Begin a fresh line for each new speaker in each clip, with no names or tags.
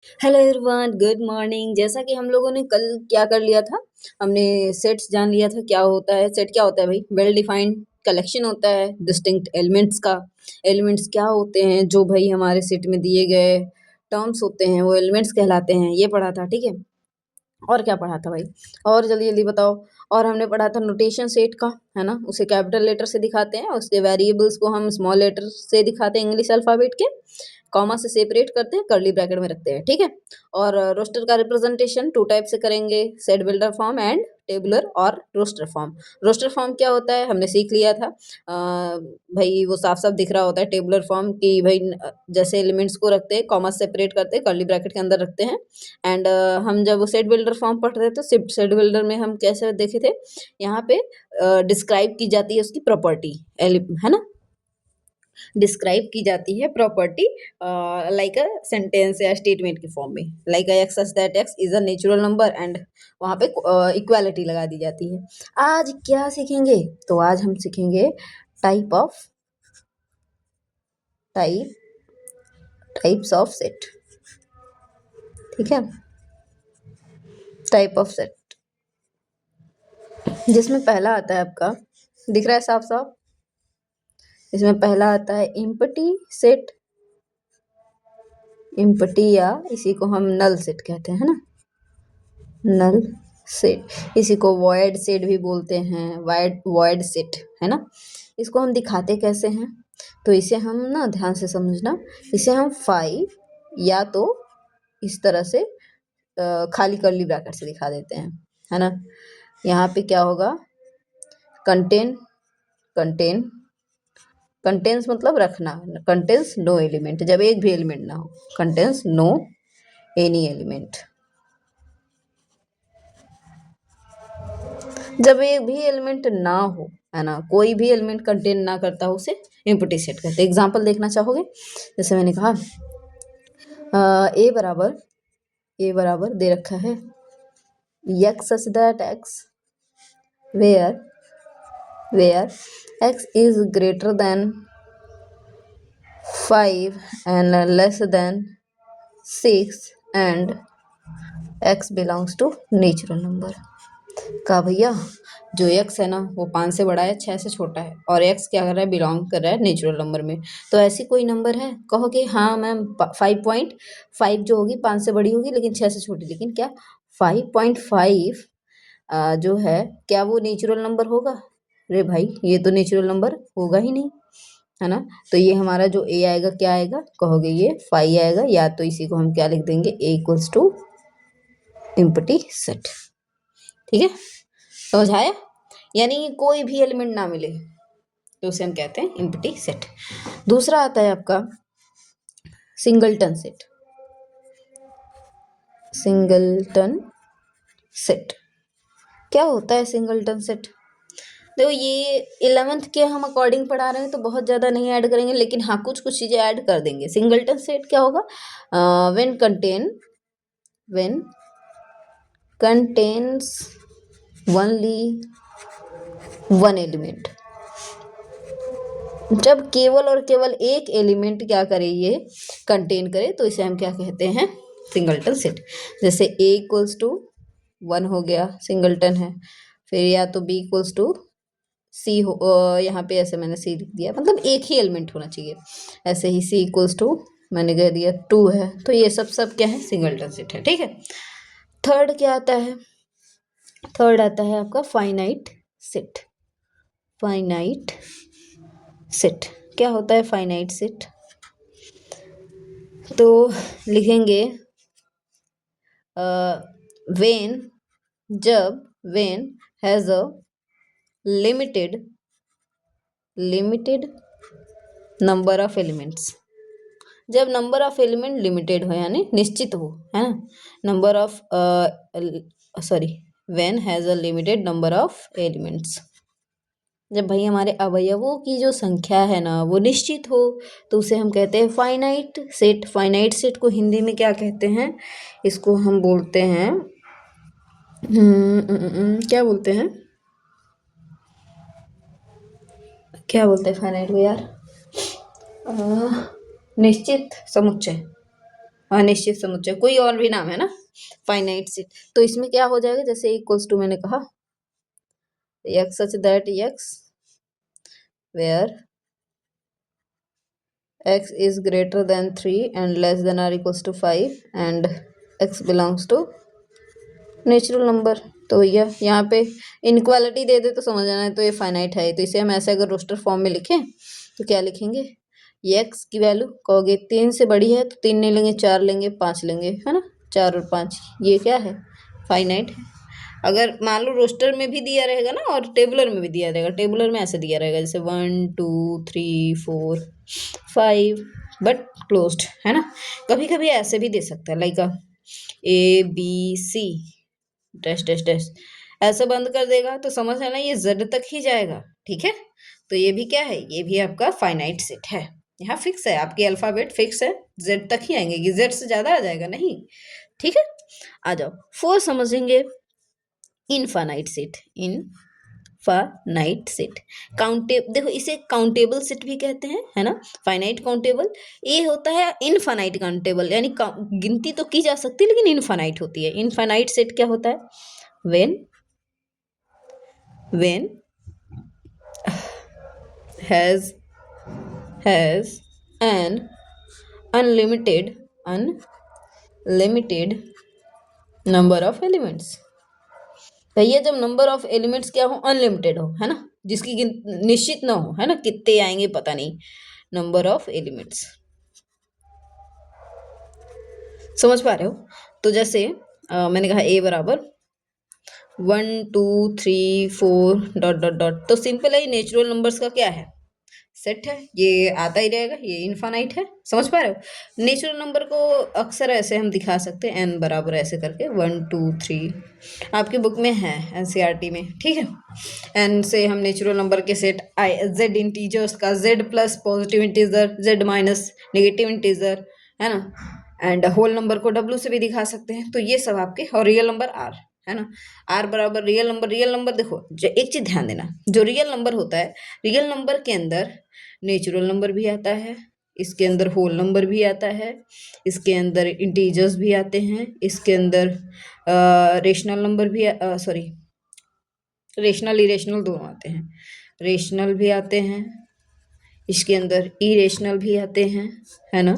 Hello everyone, good morning. जैसा कि हम लोगों ने कल क्या कर लिया था, हमने सेट्स जान लिया था क्या होता है। सेट क्या होता है भाई? वेल डिफाइंड कलेक्शन होता है डिस्टिंक्ट एलिमेंट्स का। एलिमेंट्स क्या होते हैं? जो भाई हमारे सेट में दिए गए टर्म्स होते हैं वो एलिमेंट्स कहलाते हैं। ये पढ़ा था, ठीक है। और क्या पढ़ा था भाई? और जल्दी जल्दी बताओ। और हमने पढ़ा था नोटेशन सेट का, है ना। उसे कैपिटल लेटर से दिखाते हैं, उसके वेरिएबल्स को हम स्मॉल लेटर से दिखाते हैं इंग्लिश अल्फ़ाबेट के, कॉमा से सेपरेट करते हैं, कर्ली ब्रैकेट में रखते हैं, ठीक है। और रोस्टर का रिप्रेजेंटेशन टू टाइप से करेंगे, set builder form and tabular और रोस्टर फॉर्म। रोस्टर फॉर्म क्या होता है हमने सीख लिया था। भाई वो साफ साफ दिख रहा होता है टेबुलर फॉर्म की, भाई जैसे एलिमेंट्स को रखते हैं, कॉमा सेपरेट करते हैं, कर्ली ब्रैकेट के अंदर रखते हैं। एंड हम जब सेट बिल्डर फॉर्म पढ़ रहे थे, सेट बिल्डर में हम कैसे देखे थे, यहाँ पे डिस्क्राइब की जाती है उसकी प्रॉपर्टी, है ना। डिस्क्राइब की जाती है प्रॉपर्टी लाइक अ सेंटेंस या स्टेटमेंट के फॉर्म में, like x such that x is a natural number, and वहाँ पे इक्वालिटी लगा दी जाती है। आज क्या सीखेंगे? तो आज हम सीखेंगे type of type types of set, ठीक है। टाइप ऑफ सेट, जिसमें पहला आता है आपका, दिख रहा है साफ साफ। इसमें पहला आता है एम्प्टी सेट। एम्प्टी या इसी को हम नल सेट कहते हैं, है ना। नल सेट, इसी को वॉइड सेट भी बोलते हैं, वॉइड सेट, है ना। इसको हम दिखाते कैसे हैं? तो इसे हम ना ध्यान से समझना, इसे हम फाइव या तो इस तरह से खाली कर्ली ब्रैकेट से दिखा देते हैं, है ना। यहाँ पे क्या होगा? कंटेन, कंटेन, कंटेन्स मतलब रखना, कंटेन्स नो एलिमेंट, जब एक भी एलिमेंट ना हो, कंटेन्स नो एनी एलिमेंट। जब एक भी एलिमेंट ना हो, है ना, कोई भी एलिमेंट कंटेन ना करता हो, उसे एम्प्टी सेट कहते हैं। एग्जांपल देखना चाहोगे? जैसे मैंने कहा ए बराबर दे रखा है x such that x where x is greater than 5 and less than 6 and x belongs to natural number. का भैया जो x है ना वो 5 से बड़ा है, 6 से छोटा है, और x क्या कर रहा है? बिलोंग कर रहा है नेचुरल नंबर में। तो ऐसी कोई नंबर है? कहोगे हाँ मैम 5.5 जो होगी 5 से बड़ी होगी लेकिन 6 से छोटी, लेकिन क्या 5.5 जो है क्या वो नेचुरल नंबर होगा? अरे भाई ये तो नेचुरल नंबर होगा ही नहीं, है ना। तो ये हमारा जो ए आएगा क्या आएगा? कहोगे ये 5 आएगा, या तो इसी को हम क्या लिख देंगे? ए इक्वल्स टू एम्प्टी सेट, ठीक है। समझ आया? यानी कोई भी एलिमेंट ना मिले तो उसे हम कहते हैं एम्प्टी सेट। दूसरा आता है आपका सिंगलटन सेट। सिंगलटन सेट क्या होता है? सिंगलटन सेट देखो, ये 11th के हम अकॉर्डिंग पढ़ा रहे हैं तो बहुत ज़्यादा नहीं ऐड करेंगे, लेकिन हाँ कुछ कुछ चीज़ें ऐड कर देंगे। सिंगलटन सेट क्या होगा? When contains only one element, जब केवल और केवल एक एलिमेंट क्या करे, ये कंटेन करे, तो इसे हम क्या कहते हैं? Singleton set. जैसे ए इक्वल्स टू 1 हो गया, सिंगलटन है। फिर या तो बी इक्वल्स टू सी हो, यहाँ पे ऐसे मैंने सी लिख दिया, मतलब एक ही एलिमेंट होना चाहिए। ऐसे ही सी इक्वल्स टू मैंने कह दिया 2 है, तो ये सब क्या है? सिंगलटन सेट है, ठीक है। थर्ड क्या आता है? थर्ड आता है आपका फाइनाइट सेट। फाइनाइट सेट क्या होता है? फाइनाइट सेट तो लिखेंगे when has a limited number of elements. जब नंबर ऑफ एलिमेंट लिमिटेड हो यानी निश्चित हो, है ना। Number of when has a limited number of elements, जब भाई हमारे अवयवों की जो संख्या है ना वो निश्चित हो, तो उसे हम कहते हैं फाइनाइट सेट। फाइनाइट सेट को हिंदी में क्या कहते हैं? इसको हम बोलते हैं क्या बोलते हैं? क्या बोलते हैं फाइनाइट को यार? निश्चित समुच्चय, अनिश्चित समुच्चय, कोई और भी नाम है ना, फाइनाइट सेट। तो इसमें क्या हो जाएगा, जैसे इक्वल्स टू मैंने कहा x such that x where x is greater than 3 and less than or equals to 5 and x belongs to natural number. तो भैया यहाँ पे इनक्वालिटी दे दे तो समझ आना है, तो ये फाइनाइट है, तो इसे हम ऐसे अगर रोस्टर फॉर्म में लिखें तो क्या लिखेंगे, ये x की वैल्यू कहोगे 3 से बड़ी है तो 3 नहीं लेंगे, 4 लेंगे, 5 लेंगे, है ना, 4 और 5, ये क्या है, फाइनाइट है। अगर मान लो रोस्टर में भी दिया रहेगा ना और टेबुलर में भी दिया रहेगा, टेबुलर में ऐसे दिया रहेगा जैसे 1 2 3 4 5 बट क्लोज्ड, है ना। कभी कभी ऐसे भी दे सकता है like ABC dash dash dash, ऐसे बंद कर देगा तो समझ आना ये Z तक ही जाएगा, ठीक है। तो ये भी क्या है, ये भी आपका फाइनाइट सेट है, यहाँ फिक्स है, आपकी अल्फाबेट फिक्स है, Z तक ही आएंगे, कि Z से ज्यादा आ जाएगा नहीं, ठीक है। आ जाओ 4 समझेंगे, इनफाइनाइट सेट, इनफाइनाइट सेट, देखो इसे काउंटेबल सेट भी कहते हैं, है ना, फाइनाइट काउंटेबल। ये होता है इनफाइनाइट काउंटेबल, यानी गिनती तो की जा सकती है लेकिन इनफाइनाइट होती है। इनफाइनाइट सेट क्या होता है, when has an unlimited number of elements। भैया जब नंबर ऑफ एलिमेंट्स क्या हो, अनलिमिटेड हो, है ना, जिसकी निश्चित ना हो, है ना, कितने आएंगे पता नहीं, नंबर ऑफ एलिमेंट्स, समझ पा रहे हो। तो जैसे मैंने कहा a बराबर 1 2 3 4 डॉट डॉट डॉट, तो सिंपल है, नेचुरल नंबर्स का क्या है, सेट है, ये आता ही रहेगा, ये इनफाइनाइट है, समझ पा रहे हो। नेचुरल नंबर को अक्सर ऐसे हम दिखा सकते हैं, n बराबर ऐसे करके 1 2 3, आपकी बुक में है NCERT में, ठीक है। n से हम नेचुरल नंबर के सेट z इंटीजर्स का, z plus positive integer, z minus negative integer, है ना, एंड होल नंबर को w से भी दिखा सकते हैं। तो ये सब आपके, और रियल नंबर r, है ना, r बराबर रियल नंबर देखो एक चीज ध्यान देना, जो रियल नंबर होता है, रियल नंबर के अंदर नेचुरल नंबर भी आता है, इसके अंदर होल नंबर भी आता है, इसके अंदर इंटीजर्स भी आते हैं, इसके अंदर रेशनल नंबर भी, सॉरी रेशनल इरेशनल दोनों आते हैं, रेशनल भी आते हैं, इसके अंदर इरेशनल भी आते हैं, है ना,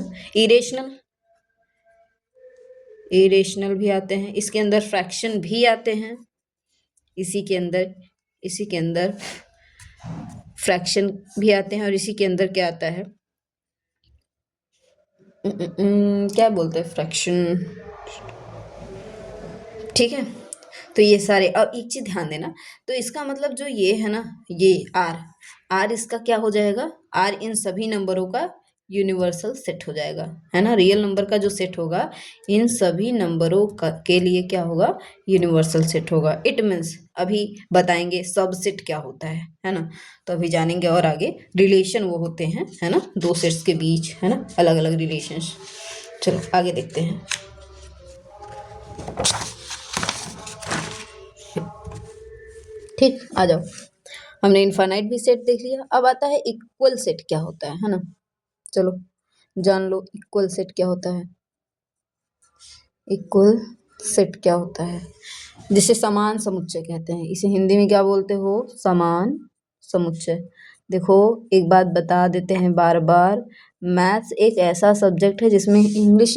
इरेशनल भी आते हैं, इसके अंदर फ्रैक्शन भी आते हैं, इसी के अंदर फ्रैक्शन भी आते हैं, और इसी के अंदर क्या आता है, क्या बोलते हैं, फ्रैक्शन, ठीक है। तो ये सारे, और एक चीज ध्यान देना, तो इसका मतलब जो ये है ना, ये आर इसका क्या हो जाएगा, आर इन सभी नंबरों का यूनिवर्सल सेट हो जाएगा, है ना, रियल नंबर का जो सेट होगा इन सभी नंबरों के लिए क्या होगा, यूनिवर्सल सेट होगा। इट मीन्स अभी बताएंगे सब सेट क्या होता है ना, तो अभी जानेंगे, और आगे रिलेशन वो होते हैं, है ना, दो सेट्स के बीच, है ना, अलग अलग रिलेशंस। चलो आगे देखते हैं। ठीक, आ जाओ, हमने इनफाइनाइट भी सेट देख लिया, अब आता है इक्वल सेट क्या होता है ना, चलो जान लो इक्वल सेट क्या होता है। इक्वल सेट क्या होता है, जिसे समान समुच्चय कहते हैं, इसे हिंदी में क्या बोलते हो, समान समुच्चय। देखो एक बात बता देते हैं बार बार, मैथ्स एक ऐसा सब्जेक्ट है जिसमें इंग्लिश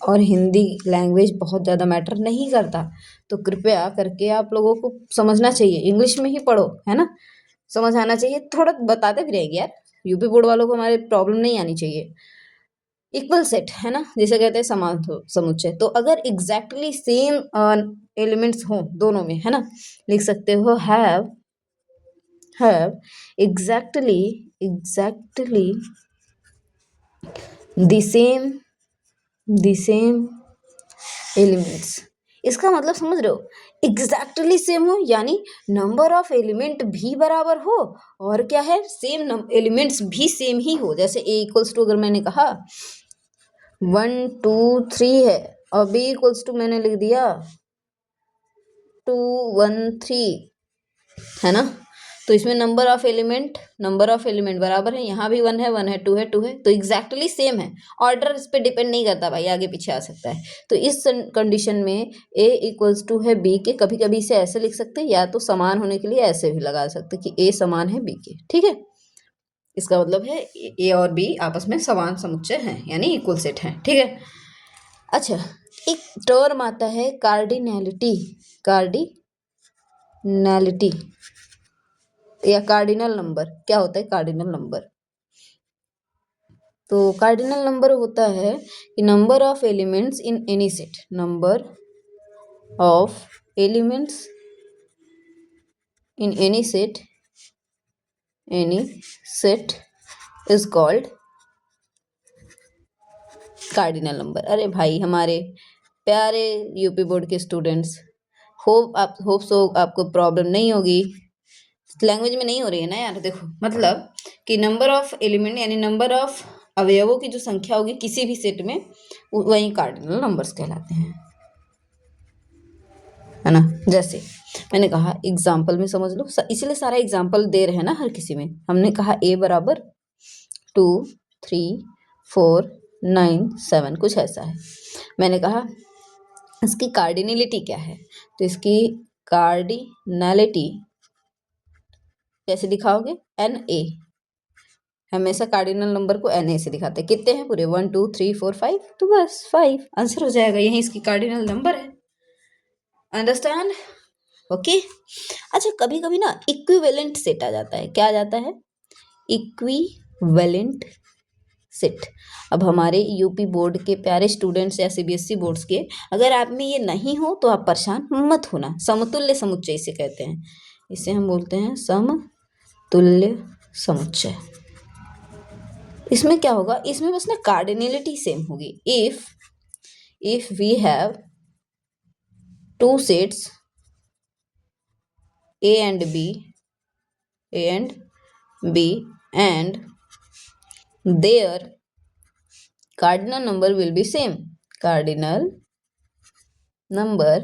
और हिंदी लैंग्वेज बहुत ज़्यादा मैटर नहीं करता, तो कृपया करके आप लोगों को समझना चाहिए, इंग्लिश में ही पढ़ो, है ना, समझ आना चाहिए, थोड़ा बताते भी रहेगी यार, यूपी बोर्ड वालों को हमारे प्रॉब्लम नहीं आनी चाहिए। इक्वल सेट, है ना, जिसे कहते हैं समान समुच्चय, तो अगर एग्जैक्टली सेम एलिमेंट्स हो दोनों में, है ना, लिख सकते हो have exactly the same elements. इसका मतलब समझ रहे हो, एग्जैक्टली सेम हो यानी नंबर ऑफ एलिमेंट भी बराबर हो, और क्या है, सेम एलिमेंट्स भी सेम ही हो, जैसे a इक्वल्स टू, अगर मैंने कहा 1 2 3 है, और b इक्वल्स टू मैंने लिख दिया 2 1 3, है ना, तो इसमें नंबर ऑफ एलिमेंट बराबर है, यहाँ भी 1 है 1 है 2 है 2 है, तो एग्जैक्टली सेम है। ऑर्डर इस पे डिपेंड नहीं करता भाई, आगे पीछे आ सकता है। तो इस कंडीशन में a इक्वल्स टू है b के, कभी कभी इसे ऐसे लिख सकते हैं, या तो समान होने के लिए ऐसे भी लगा सकते हैं कि a समान है b के, ठीक है। इसका मतलब है a और b आपस में समान समुच्चय हैं, यानी इक्वल सेट हैं, ठीक है। अच्छा, एक टर्म आता है कार्डिनैलिटी या कार्डिनल नंबर। क्या होता है कार्डिनल नंबर? तो कार्डिनल नंबर होता है कि number of elements in any set, number of elements in any set is called cardinal number. अरे भाई हमारे प्यारे यूपी बोर्ड के स्टूडेंट्स, होप सो आपको प्रॉब्लम नहीं होगी। लैंग्वेज में नहीं हो रही है ना यार। देखो मतलब कि नंबर ऑफ एलिमेंट यानी नंबर ऑफ अवयवों की जो संख्या होगी किसी भी सेट में, वही कार्डिनल नंबर्स कहलाते हैं, है ना। जैसे मैंने कहा एग्जाम्पल में समझ लो, इसीलिए सारा एग्जाम्पल दे रहे हैं ना हर किसी में। हमने कहा a बराबर 2 3 4 9 7 कुछ ऐसा है। मैंने कहा इसकी कार्डिनलिटी क्या है, तो इसकी कार्डिनलिटी कैसे दिखाओगे? NA, हमेशा कार्डिनल नंबर को NA से दिखाते हैं। कितने हैं पूरे? 1 2 3 4 5, तो बस 5 आंसर हो जाएगा, यही इसकी कार्डिनल नंबर है। अंडरस्टैंड? ओके। अच्छा, कभी कभी ना इक्विवेलेंट सेट आ जाता है। क्या आ जाता है? Equivalent set. अब हमारे यूपी बोर्ड के प्यारे स्टूडेंट्स या CBSE बोर्ड्स के, अगर आप में ये नहीं हो तो आप परेशान मत होना। समतुल्य समुच्चय इसे कहते हैं, इसे हम बोलते हैं समतुल्य समुच्चय। इसमें क्या होगा? इसमें बस ना कार्डिनलिटी सेम होगी। If we have two sets A and B and their cardinal number will be same. Cardinal number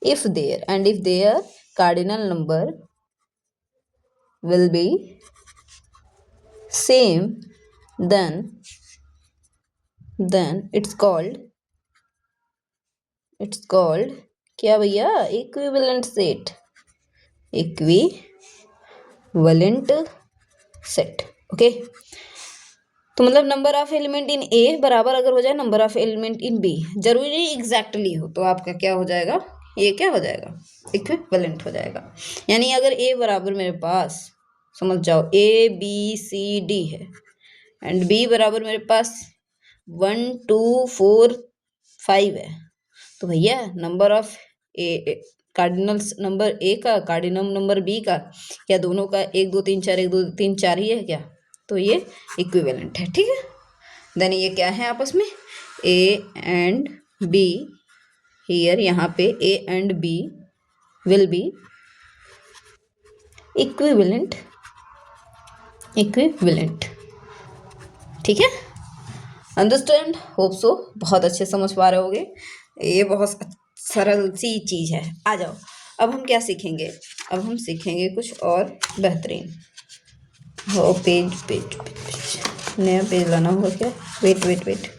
if their cardinal number will be same, then it's called क्या भैया? Equivalent set. Equivalent set, okay. तो मतलब number of element in A बराबर अगर हो जाए number of element in B, जरूरी नहीं एग्जैक्टली हो, तो आपका क्या हो जाएगा? ये क्या हो जाएगा? इक्विवेलेंट हो जाएगा। यानी अगर A बराबर मेरे पास, समझ जाओ, ABCD है एंड B बराबर मेरे पास 1 2 4 5 है, तो भैया number of cardinal number A का कार्डिनल नंबर B का, क्या दोनों का 1 2 3 4 1 2 3 4 ही है क्या? तो ये इक्विवेलेंट है, ठीक है। देन ये क्या है आपस में? A and B, हियर यहाँ पे A and B will be equivalent, ठीक है। अंडरस्टैंड? होप सो बहुत अच्छे समझ पा रहे होगे। ये बहुत सरल सी चीज है। आ जाओ, अब हम क्या सीखेंगे? अब हम सीखेंगे कुछ और बेहतरीन। हो पेज नया पेज लाना होगा क्या? वेट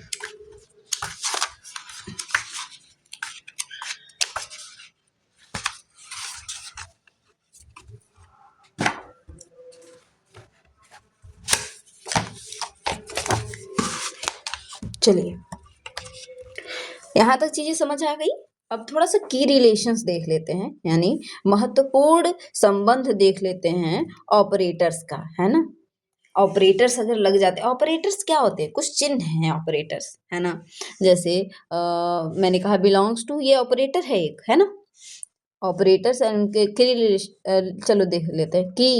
चलिए, यहाँ तक चीजें समझ आ गई। अब थोड़ा सा की रिलेशंस देख लेते हैं, यानी महत्वपूर्ण संबंध देख लेते हैं ऑपरेटर्स का, है ना। ऑपरेटर्स अगर लग जाते हैं, ऑपरेटर्स क्या होते हैं? कुछ चिन्ह हैं ऑपरेटर्स, है ना। जैसे मैंने कहा बिलोंग्स टू, ये ऑपरेटर है एक, है ना। ऑपरेटर्स एंड उनके चलो देख लेते हैं। की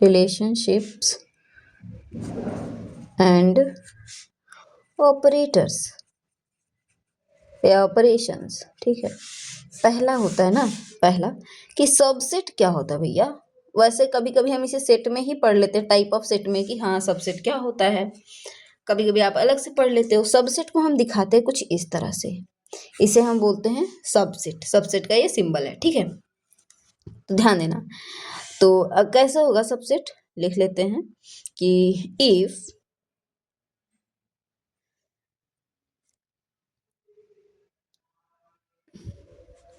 रिलेशनशिप्स एंड ऑपरेटर्स या ऑपरेशंस, ठीक है। पहला होता है ना, पहला कि सबसेट क्या होता है भैया? वैसे कभी कभी हम इसे सेट में ही पढ़ लेते हैं, टाइप ऑफ सेट में, कि हाँ सबसेट क्या होता है। कभी कभी आप अलग से पढ़ लेते हो। सबसेट को हम दिखाते हैं कुछ इस तरह से इसे हम बोलते हैं सबसेट। सबसेट का ये सिंबल है, ठीक है। तो ध्यान देना। तो कैसे होगा सबसेट, लिख लेते हैं कि इफ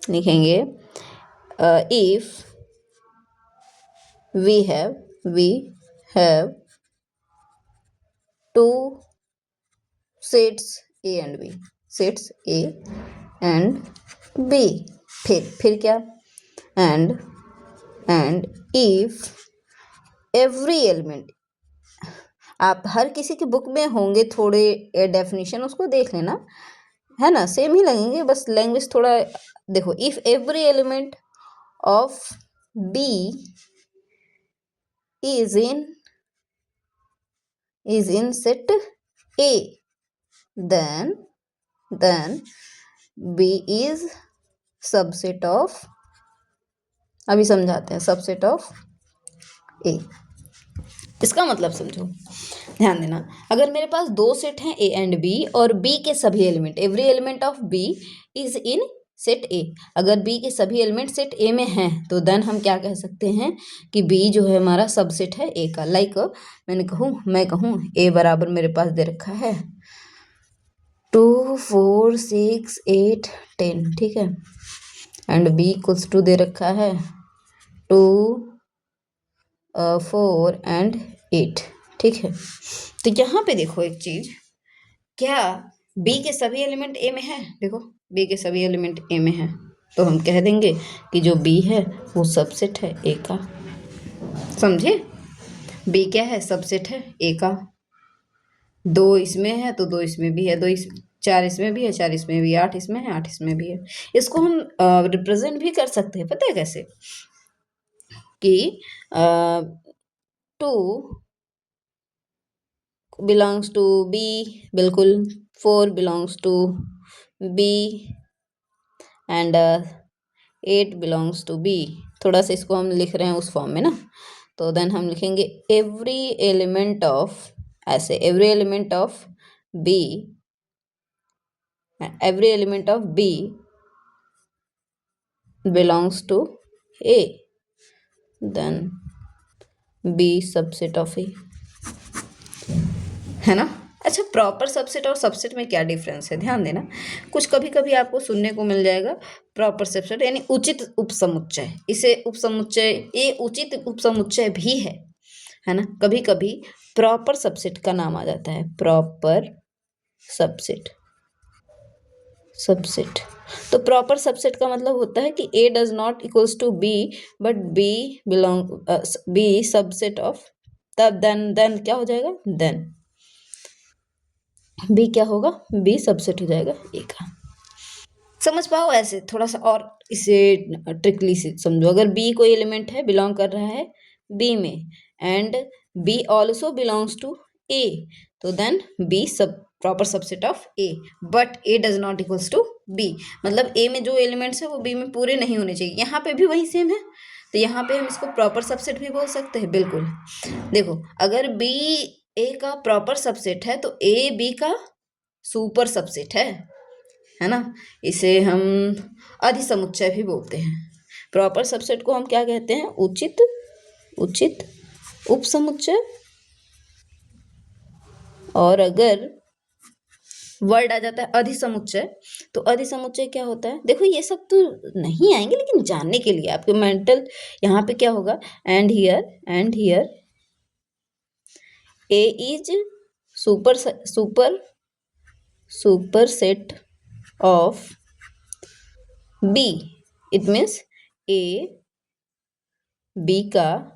लिखेंगे if we have two sets A and B, sets A and B, फिर क्या, एंड इफ एवरी एलिमेंट, आप हर किसी की बुक में होंगे थोड़े डेफिनेशन, उसको देख लेना, है ना, सेम ही लगेंगे, बस लैंग्वेज थोड़ा देखो। If every element of B is in set A, then B is subset of, अभी समझाते हैं, सबसेट ऑफ A। इसका मतलब समझो, ध्यान देना। अगर मेरे पास दो सेट हैं A एंड B और B के सभी element, every element of B is in set A, अगर B के सभी एलिमेंट सेट A में हैं तो देन हम क्या कह सकते हैं कि B जो है हमारा सबसेट है A का। लाइक मैं कहूँ A बराबर मेरे पास दे रखा है 2 4 6 8 10, ठीक है, एंड B इक्वल्स टू दे रखा है 2 4 एंड 8, ठीक है। तो यहाँ पे देखो एक चीज, क्या B के सभी एलिमेंट A में है, देखो B के सभी एलिमेंट A में है, तो हम कह देंगे कि जो B है वो सबसेट है A का। समझे, B क्या है, सबसेट है A का। दो इसमें है तो दो इसमें भी है, चार इसमें भी है, चार इसमें भी है, 8 इसमें है, 8 इसमें भी है। इसको हम रिप्रेजेंट भी कर सकते हैं, पता है कैसे, कि 2 बिलोंग्स टू B, बिल्कुल, 4 belongs to B and 8 belongs to B। थोड़ा सा इसको हम लिख रहे हैं उस फॉर्म में ना, तो देन हम लिखेंगे एवरी एलिमेंट ऑफ, ऐसे every element of B, every element of B belongs to A, then B subset of A, है ना। अच्छा, प्रॉपर सबसेट और सबसेट में क्या डिफरेंस है, ध्यान देना। कुछ कभी कभी आपको सुनने को मिल जाएगा प्रॉपर सबसेट यानी उचित उपसमुच्चय, इसे उपसमुच्चय, ये उचित उपसमुच्चय भी है ना। कभी कभी प्रॉपर सबसेट का नाम आ जाता है, प्रॉपर सबसेट। तो प्रॉपर सबसेट का मतलब होता है कि A does not equals to B but B subset of, तब देन क्या हो जाएगा, देन B क्या होगा, B सबसेट हो जाएगा A का। समझ पाओ, ऐसे थोड़ा सा और इसे ट्रिकली से समझो। अगर B कोई एलिमेंट है, बिलोंग कर रहा है B में, and B also belongs to A, तो देन B सब proper subset of A, but A does not equals to B, मतलब A में जो एलिमेंट्स है वो B में पूरे नहीं होने चाहिए। यहाँ पे भी वही सेम है, तो यहाँ पे हम इसको प्रॉपर सबसेट भी बोल सकते हैं, बिल्कुल। देखो, अगर B A का प्रॉपर सबसेट है तो A B का सुपर सबसेट है ना। इसे हम अधिसमुच्चय भी बोलते हैं। प्रॉपर सबसेट को हम क्या कहते हैं, उचित उपसमुच्चय। और अगर वर्ड आ जाता है अधिसमुच्चय, तो अधिसमुच्चय क्या होता है, देखो ये सब तो नहीं आएंगे, लेकिन जानने के लिए आपके मेंटल, यहाँ पे क्या होगा, and here A is superset of B, it means A B का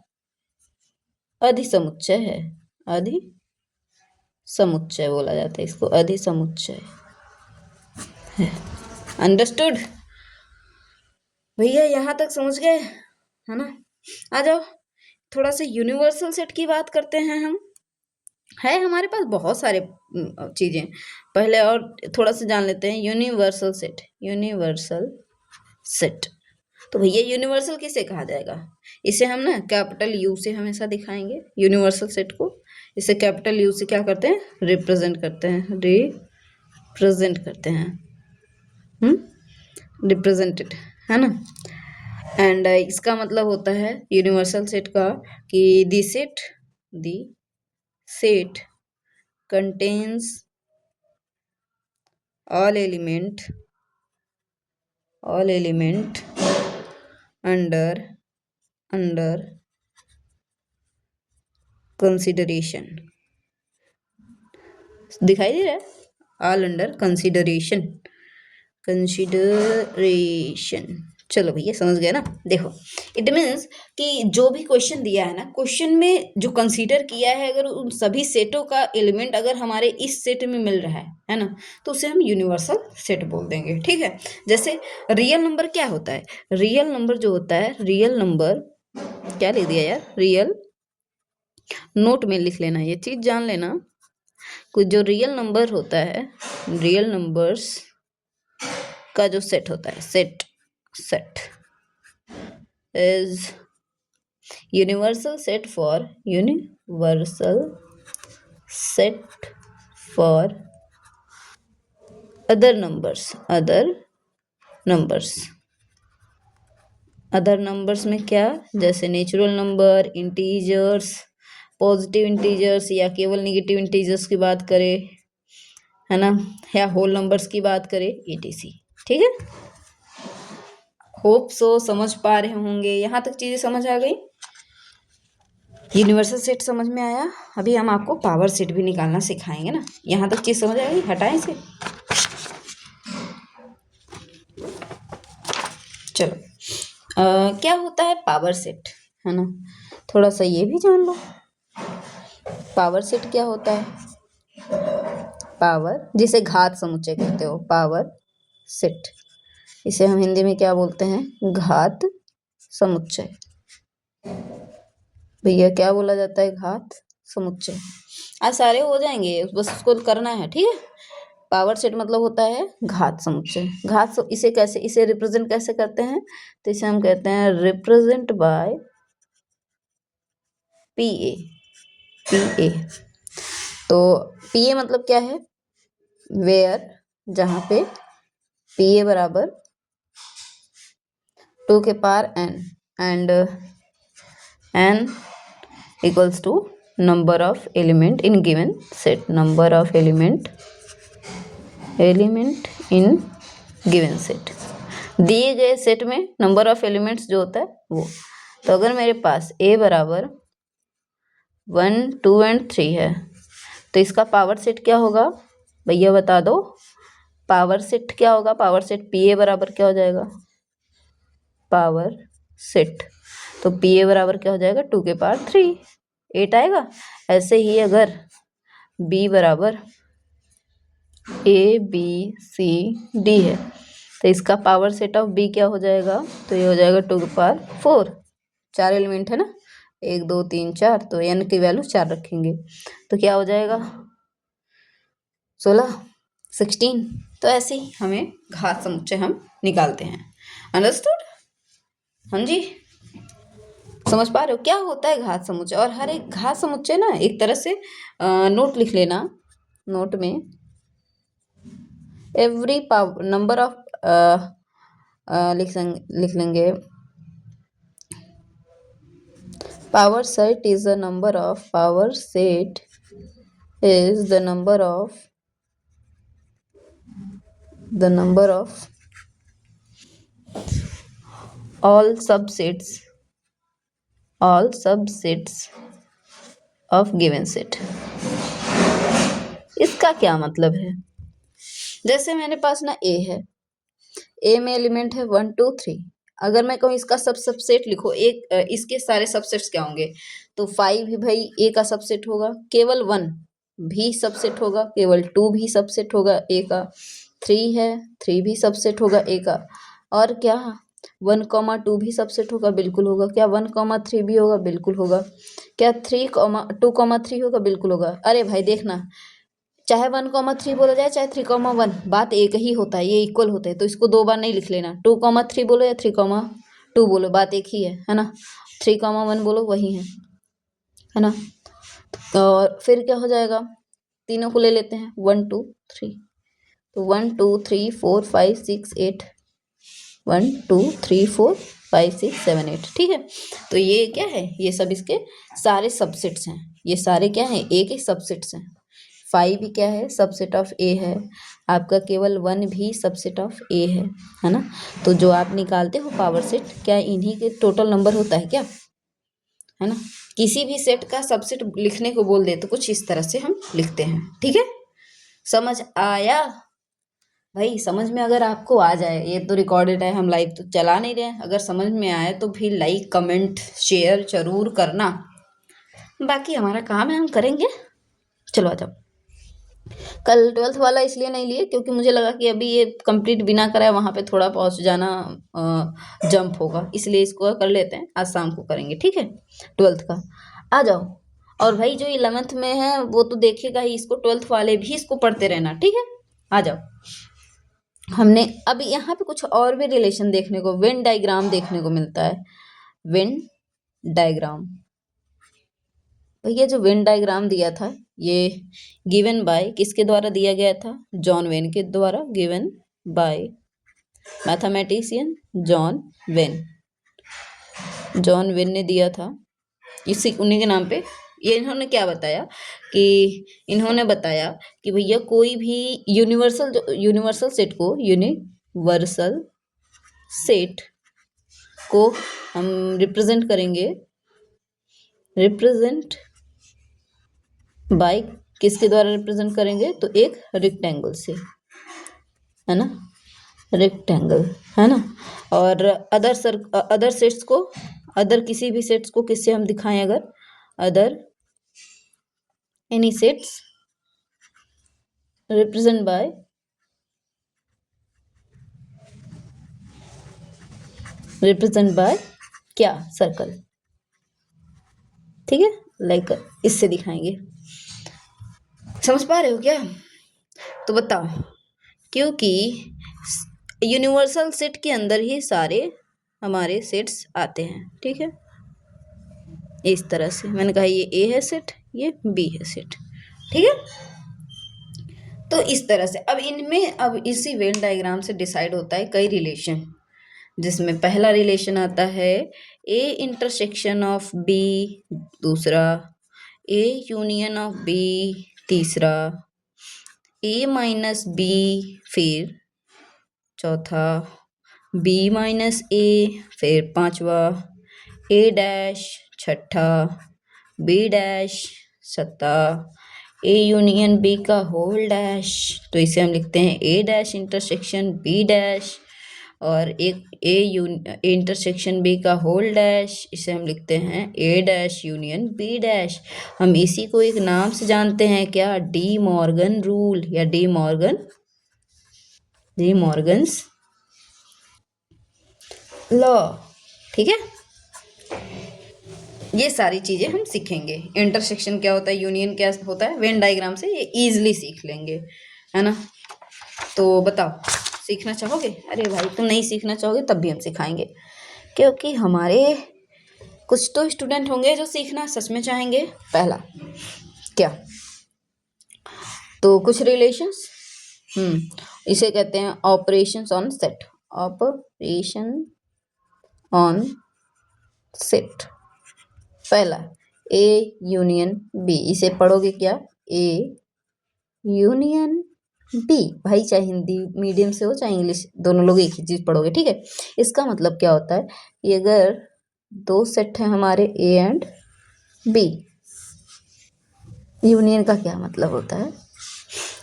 अधिसमुच्चय है, अधिसमुच्चय बोला जाता है इसको, अधिसमुच्चय है। अंडरस्टूड भैया, यहाँ तक समझ गए, है ना। आ जाओ, थोड़ा सा यूनिवर्सल सेट की बात करते हैं हम। है हमारे पास बहुत सारे चीजें, पहले और थोड़ा सा जान लेते हैं यूनिवर्सल सेट। तो भैया यूनिवर्सल किसे कहा जाएगा, इसे हम ना कैपिटल यू से हमेशा दिखाएंगे यूनिवर्सल सेट को। इसे कैपिटल यू से क्या करते हैं, रिप्रेजेंट करते हैं। रिप्रेजेंटेड, है ना। एंड इसका मतलब होता है यूनिवर्सल सेट का कि the set contains all element under consideration। दिखाई दे रहा है, all under consideration। चलो भैया समझ गए ना। देखो इट मीन्स कि जो भी क्वेश्चन दिया है ना, क्वेश्चन में जो कंसीडर किया है, अगर उन सभी सेटों का एलिमेंट अगर हमारे इस सेट में मिल रहा है ना, तो उसे हम यूनिवर्सल सेट बोल देंगे, ठीक है। जैसे रियल नंबर क्या होता है, रियल नंबर जो होता है, रियल नंबर क्या लिख दिया यार, रियल नोट में लिख लेना, ये चीज जान लेना। कुछ जो रियल नंबर होता है, रियल नंबर्स का जो सेट होता है, set is universal set for other numbers में क्या, जैसे natural number, integers, positive integers, या केवल निगेटिव इंटीजर्स की बात करें, है ना, या होल नंबर्स की बात करें, etc। ठीक है, होप सो समझ पा रहे होंगे, यहाँ तक चीजें समझ आ गई। यूनिवर्सल सेट समझ में आया। अभी हम आपको पावर सेट भी निकालना सिखाएंगे ना। यहाँ तक चीज समझ आ गई, हटाएं इसे। चलो क्या होता है पावर सेट, है ना, थोड़ा सा ये भी जान लो। पावर सेट क्या होता है, पावर जिसे घात समुच्चय कहते हो, पावर सेट, इसे हम हिंदी में क्या बोलते हैं, घात समुच्चय। भैया क्या बोला जाता है, घात समुच्चय। आज सारे हो जाएंगे, बस उसको करना है, ठीक है। पावर सेट मतलब होता है घात समुच्चय। इसे कैसे, इसे रिप्रेजेंट कैसे करते हैं, तो इसे हम कहते हैं रिप्रेजेंट बाय पीए। तो पीए मतलब क्या है, वेयर, जहां पे पीए बराबर 2 के power n and n equals to number of element in given set, number of element in given set, दिए गए सेट में नंबर ऑफ एलिमेंट्स जो होता है वो। तो अगर मेरे पास a बराबर 1, 2 एंड 3 है, तो इसका पावर सेट क्या होगा, भैया बता दो। पावर सेट क्या होगा, पावर सेट पी ए बराबर क्या हो जाएगा, पावर सेट, तो पी ए बराबर क्या हो जाएगा, 2 के पावर 3, 8 आएगा। ऐसे ही अगर b बराबर ABCD है, तो इसका पावर सेट ऑफ b क्या हो जाएगा, तो ये हो जाएगा 2 के पावर 4। 4 एलिमेंट है ना, 1 2 3 4, तो n की वैल्यू 4 रखेंगे, तो क्या हो जाएगा 16, 16। तो ऐसे ही हमें घात समुच्चय हम निकालते हैं। अंडरस्टूड, हाँ जी, समझ पा रहे हो क्या होता है घात समुच्चय। और हर एक घात समुच्चय ना एक तरह से नोट लिख लेना, नोट में एवरी नंबर ऑफ लिख लेंगे, power set is the number of, power set is the number of all subsets of given set। इसका क्या मतलब है, जैसे मेरे पास ना a है, a में एलिमेंट है 1 2 3। अगर मैं कहूँ इसका सबसेट लिखो, एक इसके सारे सबसेट्स क्या होंगे, तो 5 भी भाई a का सबसेट होगा, केवल 1 भी सबसेट होगा, केवल 2 भी सबसेट होगा a का, 3 है 3 भी सबसेट होगा a का, और क्या 1,2 भी सबसेट होगा, बिल्कुल होगा। क्या 1,3 भी होगा, बिल्कुल होगा। क्या 2,3 होगा, बिल्कुल होगा। अरे भाई देखना, चाहे 1,3 बोला जाए चाहे 3,1, बात एक ही होता है, ये इक्वल होता है, तो इसको 2 बार नहीं लिख लेना। 2,3 बोलो या 3,2 बोलो, बात एक ही है ना। 3,1 बोलो, वही है ना। और फिर क्या हो जाएगा, तीनों को ले लेते हैं, 1 2 3, तो 1 2 3 4 5 6 8, 1 2 3 4 5 6 7 8, ठीक है। तो ये क्या है, ये सब इसके सारे सबसेट्स हैं, ये सारे क्या हैं, ए के सबसेट्स हैं। 5 भी क्या है, सबसेट ऑफ ए है। आपका केवल 1 भी सबसेट ऑफ ए है ना। तो जो आप निकालते हो पावर सेट, क्या इन्हीं के टोटल नंबर होता है क्या, है ना। किसी भी सेट का सबसेट लिखने को बोल दे तो कुछ इस तरह से हम लिखते हैं, ठीक है। समझ आया भाई? समझ में अगर आपको आ जाए, ये तो रिकॉर्डेड है, हम लाइव तो चला नहीं रहे, अगर समझ में आए तो फिर लाइक कमेंट शेयर जरूर करना, बाकी हमारा काम है हम करेंगे। चलो आ जाओ। कल 12th वाला इसलिए नहीं लिए क्योंकि मुझे लगा कि अभी ये कंप्लीट बिना कराए वहाँ पे थोड़ा पहुँच जाना जंप होगा, इसलिए इसको कर लेते हैं, आज शाम को करेंगे, ठीक है। 12th का आ जाओ। और भाई जो 11th में है वो तो देखेगा ही इसको, 12th वाले भी इसको पढ़ते रहना, ठीक है। आ जाओ। हमने अब यहाँ पे कुछ और भी रिलेशन देखने को, वेन डायग्राम देखने को मिलता है। वेन डायग्राम, भैया जो वेन डायग्राम दिया था ये गिवन बाय किसके द्वारा दिया गया था, जॉन वेन के द्वारा, given by mathematician John when. John when ने दिया था, इसी उन्हीं के नाम पे। ये इन्होंने क्या बताया कि इन्होंने बताया कि भैया कोई भी यूनिवर्सल सेट को हम रिप्रेजेंट करेंगे, रिप्रेजेंट बाय किसके द्वारा रिप्रेजेंट करेंगे, तो एक रेक्टेंगल से, है ना, रेक्टेंगल, है ना। और अदर सेट्स को, अदर किसी भी सेट्स को किससे हम दिखाएं, अगर other any sets represent by क्या, सर्कल, ठीक है, लाइक इससे दिखाएंगे। समझ पा रहे हो क्या? तो बताओ, क्योंकि यूनिवर्सल सेट के अंदर ही सारे हमारे सेट्स आते हैं, ठीक है। इस तरह से मैंने कहा ये ए है सेट, ये बी है सेट, ठीक है। तो इस तरह से अब इनमें, अब इसी वेन डायग्राम से डिसाइड होता है कई रिलेशन, जिसमें पहला रिलेशन आता है ए इंटरसेक्शन ऑफ बी, दूसरा ए यूनियन ऑफ बी, तीसरा ए माइनस बी, फिर चौथा बी माइनस ए, फिर पांचवा ए डैश, छठा बी डैश, सत्ता ए यूनियन बी का होल डैश। तो इसे हम लिखते हैं ए डैश इंटरसेक्शन बी डैश, और एक ए इंटरसेक्शन बी का होल डैश, इसे हम लिखते हैं ए डैश यूनियन बी डैश। हम इसी को एक नाम से जानते हैं, क्या, डी मॉर्गन रूल, या डी मॉर्गन्स लॉ, ठीक है। ये सारी चीजें हम सीखेंगे, इंटरसेक्शन क्या होता है, यूनियन क्या होता है, वेन डायग्राम से ये इजीली सीख लेंगे, है ना। तो बताओ, सीखना चाहोगे? अरे भाई तुम नहीं सीखना चाहोगे तब भी हम सिखाएंगे, क्योंकि हमारे कुछ तो स्टूडेंट होंगे जो सीखना सच में चाहेंगे। पहला क्या, तो कुछ रिलेशंस, इसे कहते हैं operations on set, operation on set. पहला ए यूनियन बी, इसे पढ़ोगे क्या, ए यूनियन बी। भाई चाहे हिंदी मीडियम से हो चाहे इंग्लिश, दोनों लोग एक ही चीज पढ़ोगे, ठीक है। इसका मतलब क्या होता है कि अगर दो सेट हैं हमारे ए एंड बी, यूनियन का क्या मतलब होता है,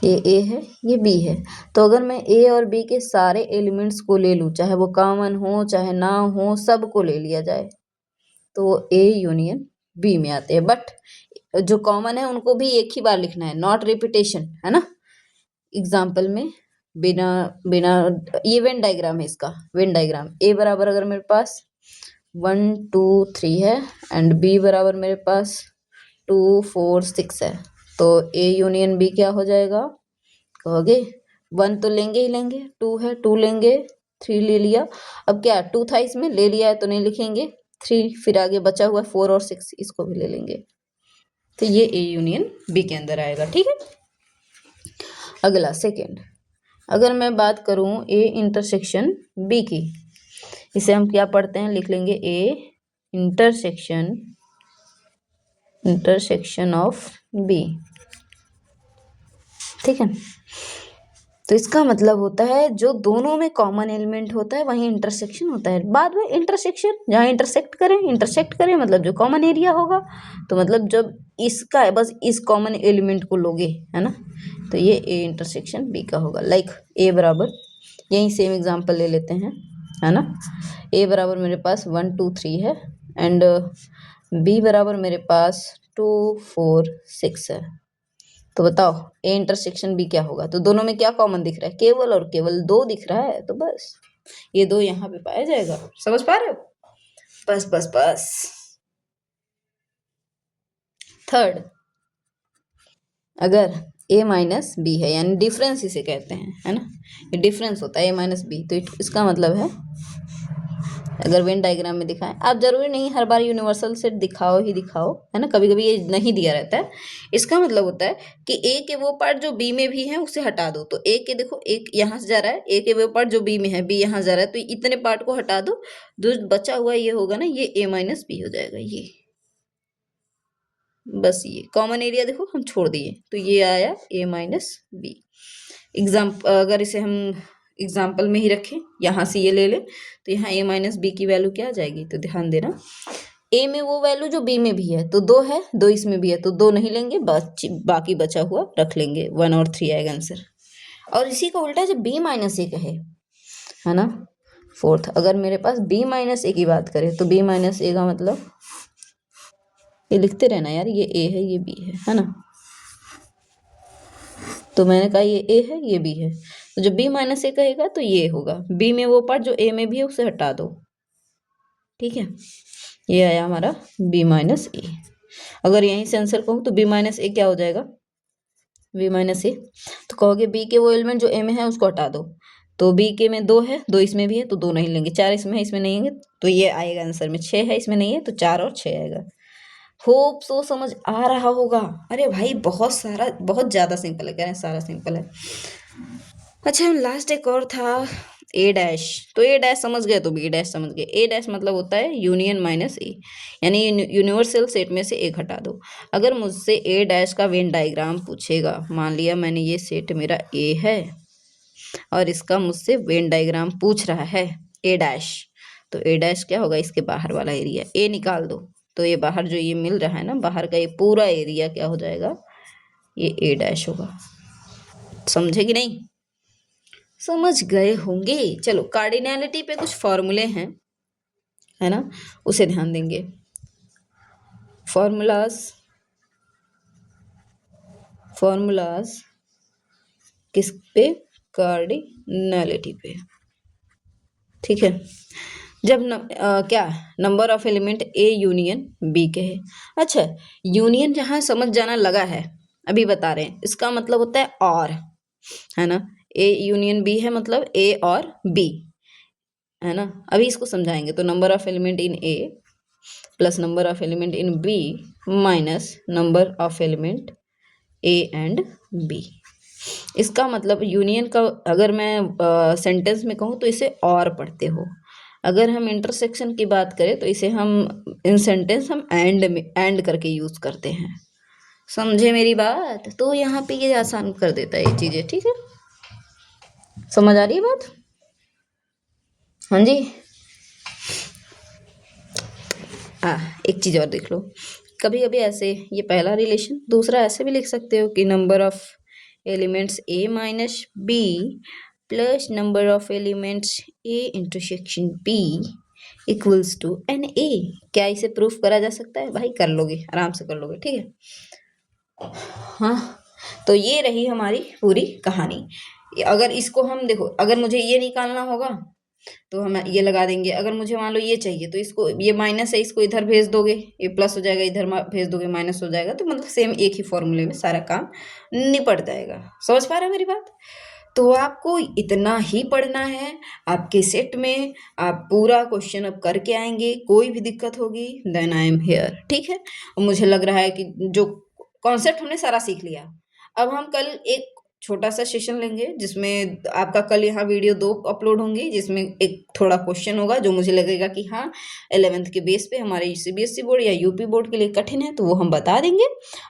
ये ए है ये बी है, तो अगर मैं ए और बी के सारे एलिमेंट्स को ले लूँ, चाहे वो कॉमन हो चाहे ना हो, सबको ले लिया जाए, तो ए यूनियन बी में आते हैं। बट जो कॉमन है उनको भी एक ही बार लिखना है, नॉट रिपीटेशन, है ना। एग्जाम्पल में बिना बिना ये वेन डायग्राम है, इसका वेन डायग्राम, ए बराबर अगर मेरे पास 1 2 3 है एंड बी बराबर मेरे पास 2 4 6 है, तो ए यूनियन बी क्या हो जाएगा, कहोगे 1 तो लेंगे ही लेंगे, 2 है 2 लेंगे, 3 ले लिया, अब क्या 2 था इसमें, ले लिया है तो नहीं लिखेंगे 3, फिर आगे बचा हुआ 4 और 6, इसको भी ले लेंगे, तो ये ए यूनियन बी के अंदर आएगा, ठीक है। अगला सेकेंड, अगर मैं बात करूं ए इंटरसेक्शन बी की, इसे हम क्या पढ़ते हैं, लिख लेंगे ए इंटरसेक्शन ऑफ बी, ठीक है। तो इसका मतलब होता है जो दोनों में कॉमन एलिमेंट होता है वहीं इंटरसेक्शन होता है। बाद में इंटरसेक्शन जहाँ इंटरसेक्ट करें मतलब जो कॉमन एरिया होगा, तो मतलब जब इसका है बस इस कॉमन एलिमेंट को लोगे, है ना, तो ये ए इंटरसेक्शन बी का होगा। लाइक ए बराबर, यही सेम एग्जांपल ले लेते हैं, है ना। ए बराबर मेरे पास 1 2 3 है एंड बी बराबर मेरे पास 2 4 6 है। तो बताओ ए इंटरसेक्शन बी क्या होगा। तो दोनों में क्या कॉमन दिख रहा है, केवल और केवल 2 दिख रहा है, तो बस ये 2 यहाँ पे पाया जाएगा। समझ पा रहे हो? बस बस बस। थर्ड, अगर ए माइनस बी है, यानी डिफरेंस इसे कहते हैं, है ना, ये डिफरेंस होता है ए माइनस बी। तो इसका मतलब है, अगर वेन डायग्राम में दिखाएं, आप जरूरी नहीं हर बार यूनिवर्सल सेट दिखाओ ही दिखाओ, है ना, कभी कभी ये नहीं दिया रहता है। इसका मतलब होता है कि ए के वो पार्ट जो बी में भी है उसे हटा दो। तो ए के देखो, एक यहाँ से जा रहा है, ए के वो पार्ट जो बी में है, बी यहाँ जा रहा है, तो इतने पार्ट को हटा दो, जो बचा हुआ ये होगा ना, ये ए माइनस बी हो जाएगा। ये बस ये कॉमन एरिया देखो हम छोड़ दिए, तो ये आया ए माइनस बी। अगर इसे हम एग्जाम्पल में ही रखें, यहाँ से ये ले लें, तो यहाँ ए माइनस बी की वैल्यू क्या आ जाएगी, तो ध्यान देना, ए में वो वैल्यू जो बी में भी है, तो 2 है, 2 इसमें भी है, तो 2 नहीं लेंगे, बाकी बचा हुआ रख लेंगे, 1 और 3 आएगा आंसर। और इसी का उल्टा जब बी माइनस ए कहे, है ना, फोर्थ, अगर मेरे पास बी माइनस ए की बात करें, तो बी माइनस ए का मतलब, ये लिखते रहना यार, ये ए है ये बी है ना, तो मैंने कहा ये ए है ये बी है, तो जब बी माइनस ए कहेगा तो ये होगा, बी में वो पार्ट जो ए में भी है उसे हटा दो, ठीक है। ये आया हमारा बी माइनस ए। अगर यहीं से आंसर कहूँ तो बी माइनस ए क्या हो जाएगा, बी माइनस ए, तो कहोगे बी के वो एलिमेंट जो ए में है उसको हटा दो, तो बी के में 2 है, 2 इसमें भी है, तो 2 नहीं लेंगे, 4 इसमें है, इसमें नहीं है, तो ये आएगा आंसर में, 6 है इसमें नहीं है, तो 4 और 6 आएगा। होप सो समझ आ रहा होगा। अरे भाई बहुत ज़्यादा सिंपल है, कह रहे हैं सारा सिंपल है। अच्छा लास्ट एक और था, ए डैश, तो ए डैश समझ गए तो बी डैश समझ गए। ए डैश मतलब होता है यूनियन माइनस ए, यानी यूनिवर्सल सेट में से एक हटा दो। अगर मुझसे ए डैश का वेन डायग्राम पूछेगा, मान लिया मैंने ये सेट मेरा ए है और इसका मुझसे वेन डायग्राम पूछ रहा है ए डैश, तो ए डैश क्या होगा, इसके बाहर वाला एरिया, ए निकाल दो, तो ये बाहर जो ये मिल रहा है ना, बाहर का ये पूरा एरिया क्या हो जाएगा, ये ए डैश होगा। समझे कि नहीं? समझ गए होंगे। चलो कार्डिनैलिटी पे कुछ फॉर्मूले हैं, है ना, उसे ध्यान देंगे। फॉर्मूलाज किस पे, कार्डिनैलिटी पे, ठीक है। जब क्या number of element A union B के है। अच्छा यूनियन जहाँ समझ जाना लगा है, अभी बता रहे हैं, इसका मतलब होता है और, है ना, ए यूनियन बी है मतलब ए और बी, है ना। अभी इसको समझाएंगे, तो number of element in A plus number of element in B minus number of element A and B. इसका मतलब यूनियन का अगर मैं सेंटेंस में कहूँ तो इसे और पढ़ते हो, अगर हम इंटरसेक्शन की बात करें तो इसे हम इन सेंटेंस हम एंड करके यूज करते हैं। समझे मेरी बात? तो यहाँ पे ये आसान कर देता है ये चीजें, ठीक है। समझ आ रही है बात? हाँ जी। एक चीज और देख लो, कभी कभी ऐसे, ये पहला रिलेशन, दूसरा ऐसे भी लिख सकते हो कि number of elements A minus B plus number of elements A intersection B equals to N A. क्या इसे प्रूफ करा जा सकता है? भाई कर लोगे, आराम से कर लोगे, ठीक है। हाँ, तो ये रही हमारी पूरी कहानी। अगर इसको हम देखो, अगर मुझे ये निकालना होगा तो हम ये लगा देंगे, अगर मुझे मान लो ये चाहिए तो इसको, ये माइनस है, इसको इधर भेज दोगे, ये प्लस हो जाएगा, इधर भेज दोगे माइनस हो जाएगा, तो मतलब सेम एक ही फॉर्मूले में सारा काम निपट जाएगा। समझ पा रहे हो मेरी बात? तो आपको इतना ही पढ़ना है, आपके सेट में आप पूरा क्वेश्चन अब करके आएंगे, कोई भी दिक्कत होगी देन आई एम हियर, ठीक है। और मुझे लग रहा है कि जो कॉन्सेप्ट हमने सारा सीख लिया, अब हम कल एक छोटा सा सेशन लेंगे जिसमें आपका कल यहाँ वीडियो 2 अपलोड होंगी, जिसमें एक थोड़ा क्वेश्चन होगा जो मुझे लगेगा कि हाँ 11th के बेस पे हमारे सीबीएसई बोर्ड या यूपी बोर्ड के लिए कठिन है, तो वो हम बता देंगे।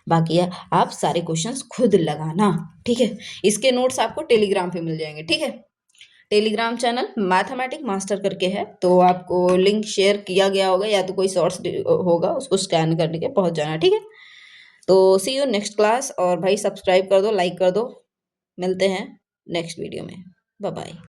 बाकी आप सारे क्वेश्चंस खुद लगाना, ठीक है। इसके नोट्स आपको टेलीग्राम पे मिल जाएंगे, ठीक है। टेलीग्राम चैनल मैथमेटिक मास्टर करके है, तो आपको लिंक शेयर किया गया होगा या तो कोई शॉर्ट्स होगा, उसको स्कैन करने के पहुंच जाना, ठीक है। तो सी यू नेक्स्ट क्लास, और भाई सब्सक्राइब कर दो, लाइक कर दो। मिलते हैं नेक्स्ट वीडियो में। Bye bye.